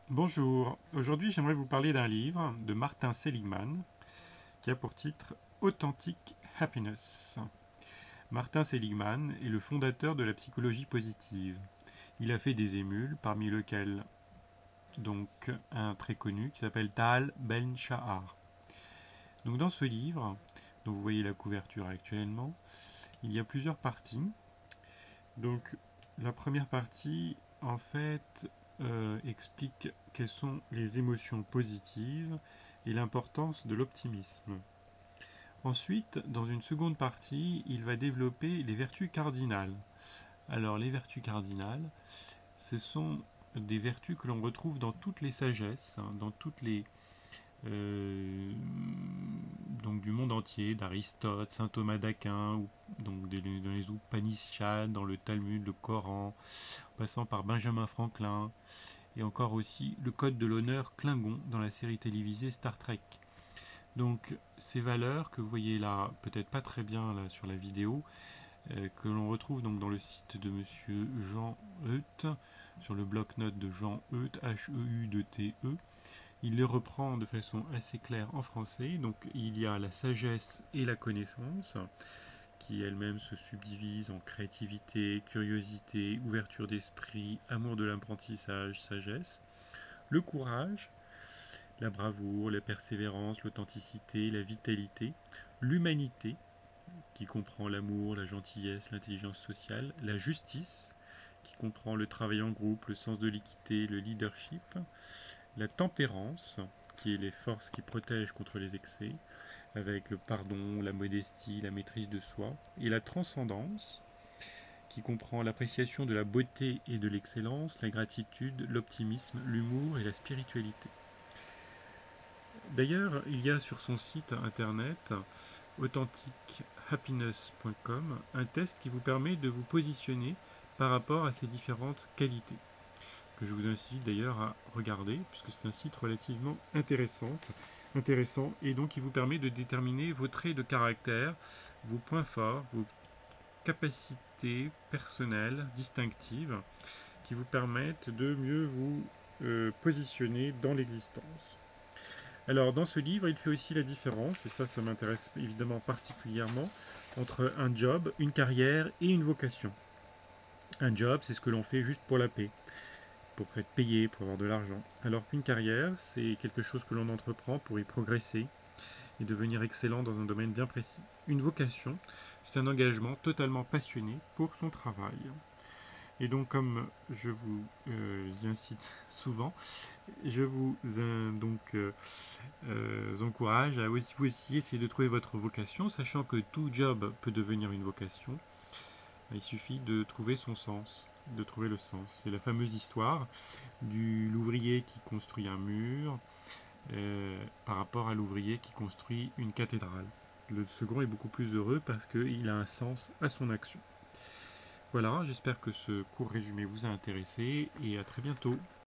Bonjour, aujourd'hui j'aimerais vous parler d'un livre de Martin Seligman qui a pour titre Authentic Happiness. Martin Seligman est le fondateur de la psychologie positive. Il a fait des émules, parmi lesquels donc un très connu qui s'appelle Tal Ben-Shahar. Donc dans ce livre, dont vous voyez la couverture actuellement, il y a plusieurs parties. Donc la première partie en fait explique quelles sont les émotions positives et l'importance de l'optimisme. Ensuite, dans une seconde partie, il va développer les vertus cardinales. Alors les vertus cardinales, ce sont des vertus que l'on retrouve dans toutes les sagesses, dans toutes les donc du monde entier, d'Aristote, saint Thomas d'Aquin, donc dans les Upanishads, dans le Talmud, le Coran, en passant par Benjamin Franklin, et encore aussi le Code de l'honneur Klingon dans la série télévisée Star Trek. Donc ces valeurs que vous voyez là, peut-être pas très bien là sur la vidéo, que l'on retrouve donc dans le site de Monsieur Jean Euth, sur le bloc-notes de Jean Euth, H-E-U-T-E. Il les reprend de façon assez claire en français. Donc il y a la sagesse et la connaissance, qui elles-mêmes se subdivisent en créativité, curiosité, ouverture d'esprit, amour de l'apprentissage, sagesse. Le courage, la bravoure, la persévérance, l'authenticité, la vitalité. L'humanité, qui comprend l'amour, la gentillesse, l'intelligence sociale. La justice, qui comprend le travail en groupe, le sens de l'équité, le leadership. La tempérance, qui est les forces qui protègent contre les excès, avec le pardon, la modestie, la maîtrise de soi, et la transcendance, qui comprend l'appréciation de la beauté et de l'excellence, la gratitude, l'optimisme, l'humour et la spiritualité. D'ailleurs, il y a sur son site internet authentichappiness.com un test qui vous permet de vous positionner par rapport à ces différentes qualités, que je vous incite d'ailleurs à regarder, puisque c'est un site relativement intéressant, et donc il vous permet de déterminer vos traits de caractère, vos points forts, vos capacités personnelles distinctives, qui vous permettent de mieux vous positionner dans l'existence. Alors dans ce livre, il fait aussi la différence, et ça m'intéresse évidemment particulièrement, entre un job, une carrière et une vocation. Un job, c'est ce que l'on fait juste pour la paix, pour être payé, pour avoir de l'argent. Alors qu'une carrière, c'est quelque chose que l'on entreprend pour y progresser et devenir excellent dans un domaine bien précis. Une vocation, c'est un engagement totalement passionné pour son travail. Et donc, comme je vous y incite souvent, je vous encourage à aussi, vous aussi essayer de trouver votre vocation, sachant que tout job peut devenir une vocation. Il suffit de trouver son sens, de trouver le sens. C'est la fameuse histoire de l'ouvrier qui construit un mur par rapport à l'ouvrier qui construit une cathédrale. Le second est beaucoup plus heureux parce qu'il a un sens à son action. Voilà, j'espère que ce court résumé vous a intéressé et à très bientôt.